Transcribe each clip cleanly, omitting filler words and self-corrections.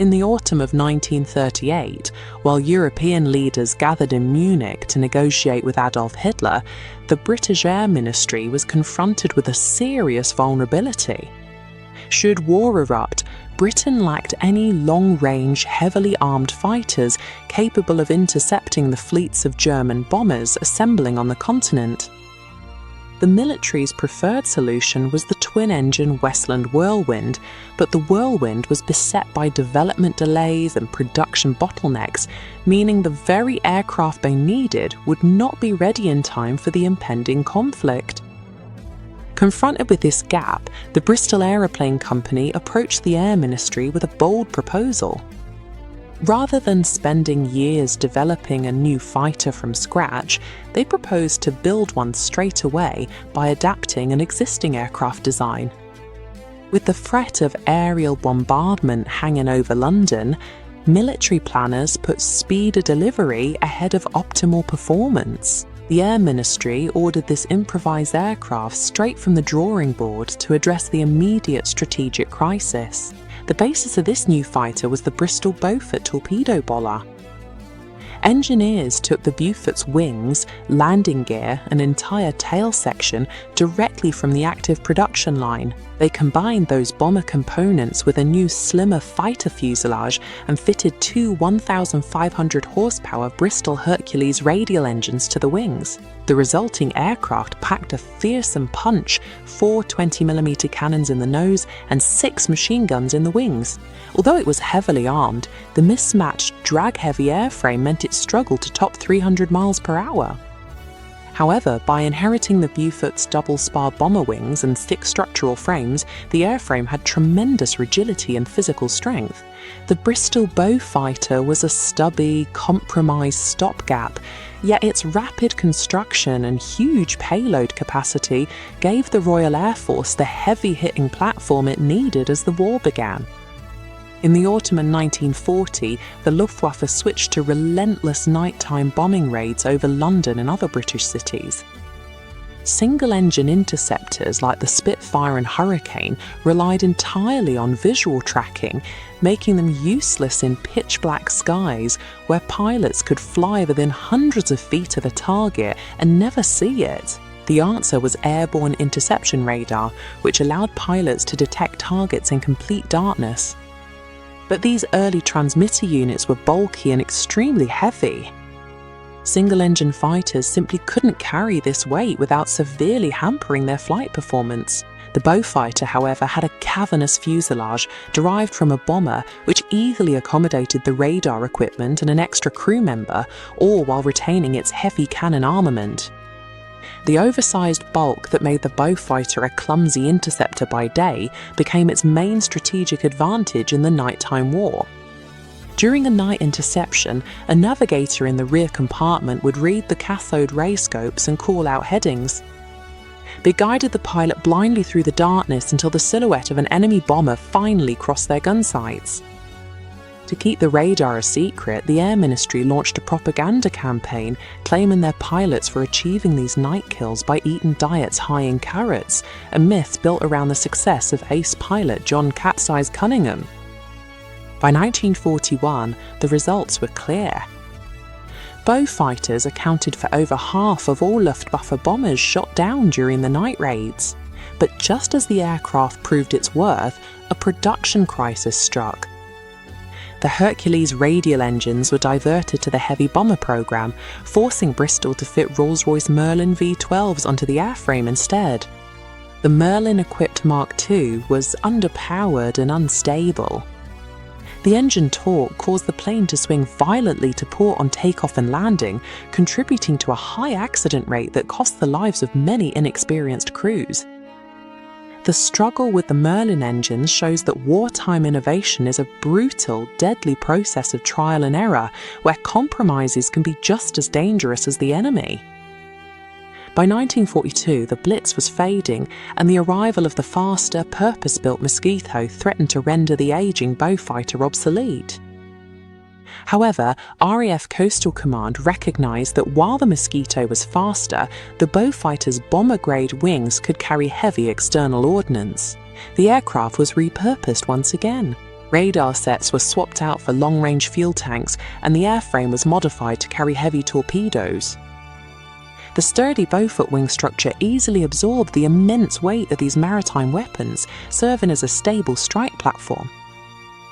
In the autumn of 1938, while European leaders gathered in Munich to negotiate with Adolf Hitler, the British Air Ministry was confronted with a serious vulnerability. Should war erupt, Britain lacked any long-range, heavily armed fighters capable of intercepting the fleets of German bombers assembling on the continent. The military's preferred solution was the twin-engine Westland Whirlwind, but the Whirlwind was beset by development delays and production bottlenecks, meaning the very aircraft they needed would not be ready in time for the impending conflict. Confronted with this gap, the Bristol Aeroplane Company approached the Air Ministry with a bold proposal. Rather than spending years developing a new fighter from scratch, they proposed to build one straight away by adapting an existing aircraft design. With the threat of aerial bombardment hanging over London, military planners put speed of delivery ahead of optimal performance. The Air Ministry ordered this improvised aircraft straight from the drawing board to address the immediate strategic crisis. The basis of this new fighter was the Bristol Beaufort torpedo boller. Engineers took the Beaufort's wings, landing gear, and entire tail section directly from the active production line. They combined those bomber components with a new slimmer fighter fuselage and fitted two 1,500 horsepower Bristol Hercules radial engines to the wings. The resulting aircraft packed a fearsome punch, 4 20mm cannons in the nose and 6 machine guns in the wings. Although it was heavily armed, the mismatched drag-heavy airframe meant it struggled to top 300 miles per hour. However, by inheriting the Beaufort's double-spar bomber wings and thick structural frames, the airframe had tremendous rigidity and physical strength. The Bristol Beaufighter was a stubby, compromised stopgap, yet its rapid construction and huge payload capacity gave the Royal Air Force the heavy-hitting platform it needed as the war began. In the autumn of 1940, the Luftwaffe switched to relentless nighttime bombing raids over London and other British cities. Single-engine interceptors like the Spitfire and Hurricane relied entirely on visual tracking, making them useless in pitch-black skies where pilots could fly within hundreds of feet of a target and never see it. The answer was airborne interception radar, which allowed pilots to detect targets in complete darkness. But these early transmitter units were bulky and extremely heavy. Single-engine fighters simply couldn't carry this weight without severely hampering their flight performance. The Beaufighter, however, had a cavernous fuselage derived from a bomber which easily accommodated the radar equipment and an extra crew member, all while retaining its heavy cannon armament. The oversized bulk that made the Beaufighter a clumsy interceptor by day became its main strategic advantage in the nighttime war. During a night interception, a navigator in the rear compartment would read the cathode ray scopes and call out headings. They guided the pilot blindly through the darkness until the silhouette of an enemy bomber finally crossed their gun sights. To keep the radar a secret, the Air Ministry launched a propaganda campaign claiming their pilots were achieving these night kills by eating diets high in carrots, a myth built around the success of ace pilot John Cat's Eyes Cunningham. By 1941, the results were clear. Beaufighters accounted for over half of all Luftwaffe bombers shot down during the night raids. But just as the aircraft proved its worth, a production crisis struck. The Hercules radial engines were diverted to the heavy bomber program, forcing Bristol to fit Rolls-Royce Merlin V12s onto the airframe instead. The Merlin-equipped Mark II was underpowered and unstable. The engine torque caused the plane to swing violently to port on takeoff and landing, contributing to a high accident rate that cost the lives of many inexperienced crews. The struggle with the Merlin engines shows that wartime innovation is a brutal, deadly process of trial and error, where compromises can be just as dangerous as the enemy. By 1942, the Blitz was fading, and the arrival of the faster, purpose-built Mosquito threatened to render the aging Beaufighter obsolete. However, RAAF Coastal Command recognised that while the Mosquito was faster, the Beaufighter's bomber-grade wings could carry heavy external ordnance. The aircraft was repurposed once again. Radar sets were swapped out for long-range fuel tanks, and the airframe was modified to carry heavy torpedoes. The sturdy Beaufort wing structure easily absorbed the immense weight of these maritime weapons, serving as a stable strike platform.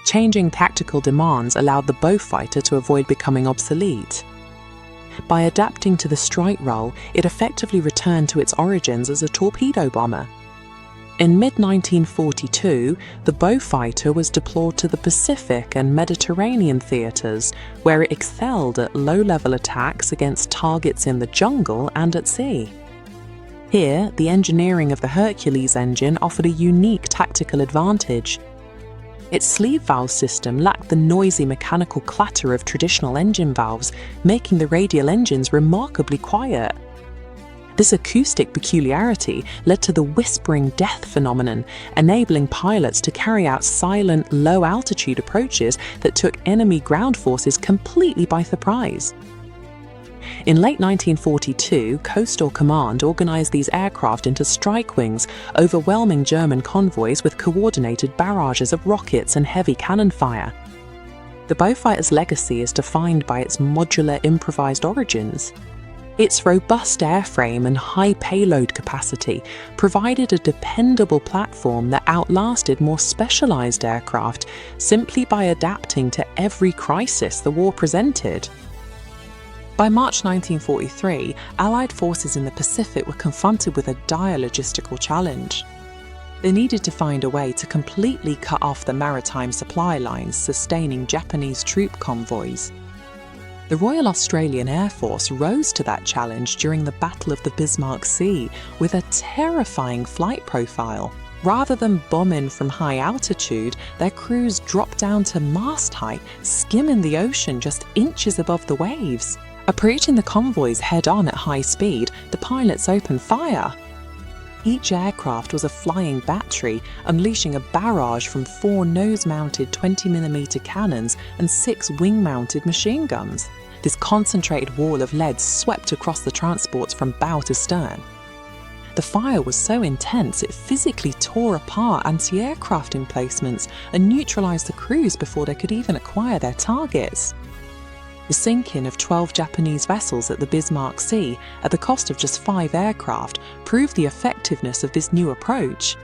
Changing tactical demands allowed the Beaufighter to avoid becoming obsolete. By adapting to the strike role, it effectively returned to its origins as a torpedo bomber. In mid-1942, the Beaufighter was deployed to the Pacific and Mediterranean theatres, where it excelled at low-level attacks against targets in the jungle and at sea. Here, the engineering of the Hercules engine offered a unique tactical advantage. Its sleeve valve system lacked the noisy mechanical clatter of traditional engine valves, making the radial engines remarkably quiet. This acoustic peculiarity led to the whispering death phenomenon, enabling pilots to carry out silent, low-altitude approaches that took enemy ground forces completely by surprise. In late 1942, Coastal Command organized these aircraft into strike wings, overwhelming German convoys with coordinated barrages of rockets and heavy cannon fire. The Beaufighter's legacy is defined by its modular, improvised origins. Its robust airframe and high payload capacity provided a dependable platform that outlasted more specialized aircraft simply by adapting to every crisis the war presented. By March 1943, Allied forces in the Pacific were confronted with a dire logistical challenge. They needed to find a way to completely cut off the maritime supply lines sustaining Japanese troop convoys. The Royal Australian Air Force rose to that challenge during the Battle of the Bismarck Sea with a terrifying flight profile. Rather than bombing from high altitude, their crews dropped down to mast height, skimming the ocean just inches above the waves. Approaching the convoys head-on at high speed, the pilots opened fire. Each aircraft was a flying battery, unleashing a barrage from 4 nose-mounted 20mm cannons and 6 wing-mounted machine guns. This concentrated wall of lead swept across the transports from bow to stern. The fire was so intense it physically tore apart anti-aircraft emplacements and neutralized the crews before they could even acquire their targets. The sinking of 12 Japanese vessels at the Bismarck Sea at the cost of just 5 aircraft proved the effectiveness of this new approach.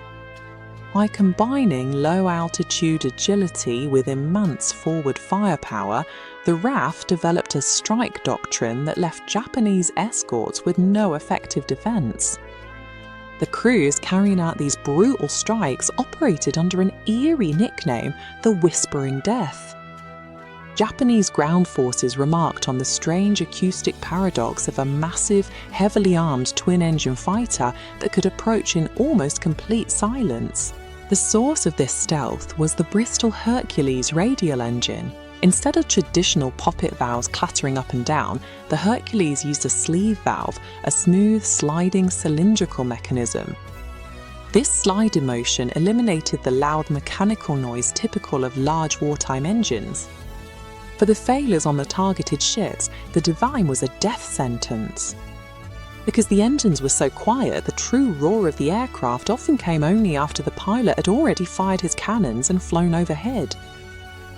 By combining low-altitude agility with immense forward firepower, the RAAF developed a strike doctrine that left Japanese escorts with no effective defense. The crews carrying out these brutal strikes operated under an eerie nickname, the Whispering Death. Japanese ground forces remarked on the strange acoustic paradox of a massive, heavily armed twin-engine fighter that could approach in almost complete silence. The source of this stealth was the Bristol Hercules radial engine. Instead of traditional poppet valves clattering up and down, the Hercules used a sleeve valve, a smooth, sliding cylindrical mechanism. This sliding motion eliminated the loud mechanical noise typical of large wartime engines. For the failures on the targeted ships, the design was a death sentence. Because the engines were so quiet, the true roar of the aircraft often came only after the pilot had already fired his cannons and flown overhead.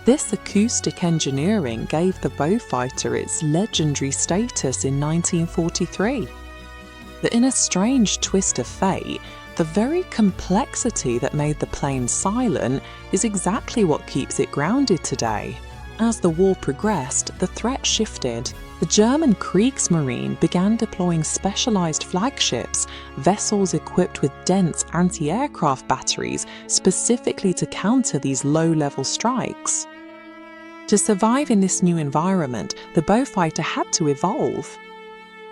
This acoustic engineering gave the Beaufighter its legendary status in 1943. But in a strange twist of fate, the very complexity that made the plane silent is exactly what keeps it grounded today. As the war progressed, the threat shifted. The German Kriegsmarine began deploying specialized flagships, vessels equipped with dense anti-aircraft batteries specifically to counter these low-level strikes. To survive in this new environment, the Beaufighter had to evolve.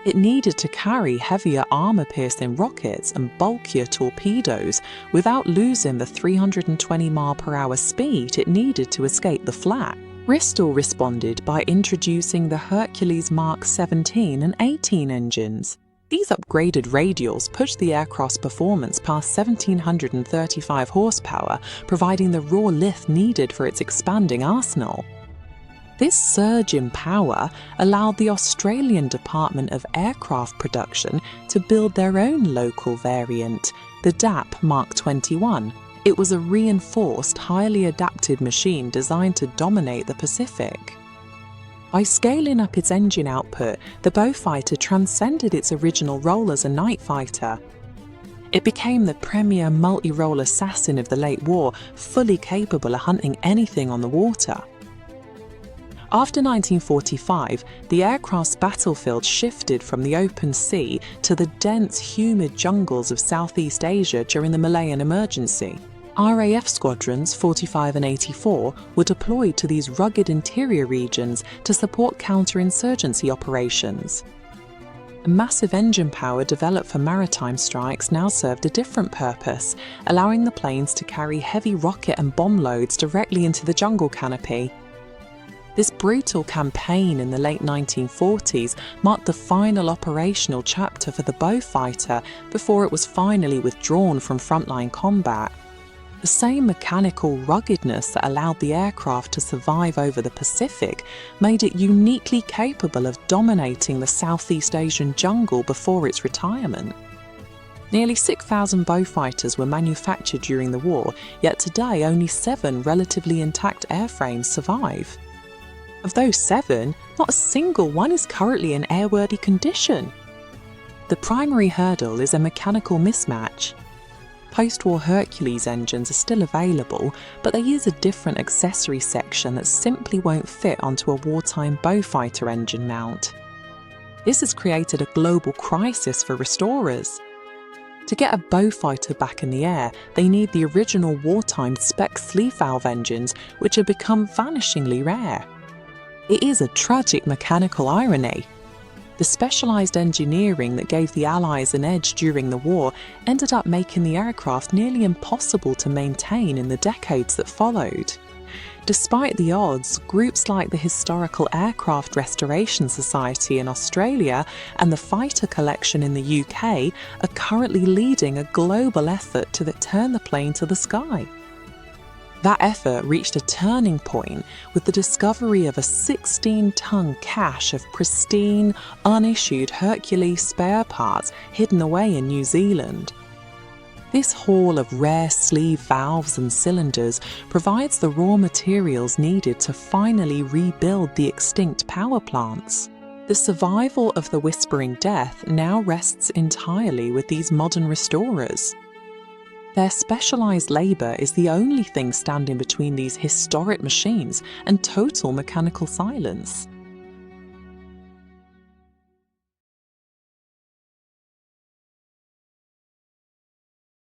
It needed to carry heavier armor-piercing rockets and bulkier torpedoes without losing the 320 mph speed it needed to escape the flak. Bristol responded by introducing the Hercules Mark 17 and 18 engines. These upgraded radials pushed the aircraft's performance past 1,735 horsepower, providing the raw lift needed for its expanding arsenal. This surge in power allowed the Australian Department of Aircraft Production to build their own local variant, the DAP Mark 21. It was a reinforced, highly adapted machine designed to dominate the Pacific. By scaling up its engine output, the Beaufighter transcended its original role as a night fighter. It became the premier multi-role assassin of the late war, fully capable of hunting anything on the water. After 1945, the aircraft's battlefield shifted from the open sea to the dense, humid jungles of Southeast Asia during the Malayan Emergency. RAAF squadrons 45 and 84 were deployed to these rugged interior regions to support counterinsurgency operations. A massive engine power developed for maritime strikes now served a different purpose, allowing the planes to carry heavy rocket and bomb loads directly into the jungle canopy. This brutal campaign in the late 1940s marked the final operational chapter for the Beaufighter before it was finally withdrawn from frontline combat. The same mechanical ruggedness that allowed the aircraft to survive over the Pacific made it uniquely capable of dominating the Southeast Asian jungle before its retirement. Nearly 6,000 Beaufighters were manufactured during the war, yet today only 7 relatively intact airframes survive. Of those 7, not a single one is currently in airworthy condition. The primary hurdle is a mechanical mismatch. Post-war Hercules engines are still available, but they use a different accessory section that simply won't fit onto a wartime Beaufighter engine mount. This has created a global crisis for restorers. To get a Beaufighter back in the air, they need the original wartime spec sleeve valve engines, which have become vanishingly rare. It is a tragic mechanical irony. The specialised engineering that gave the Allies an edge during the war ended up making the aircraft nearly impossible to maintain in the decades that followed. Despite the odds, groups like the Historical Aircraft Restoration Society in Australia and the Fighter Collection in the UK are currently leading a global effort to turn the plane to the sky. That effort reached a turning point with the discovery of a 16-ton cache of pristine, unissued Hercules spare parts hidden away in New Zealand. This haul of rare sleeve valves and cylinders provides the raw materials needed to finally rebuild the extinct power plants. The survival of the Whispering Death now rests entirely with these modern restorers. Their specialised labour is the only thing standing between these historic machines and total mechanical silence.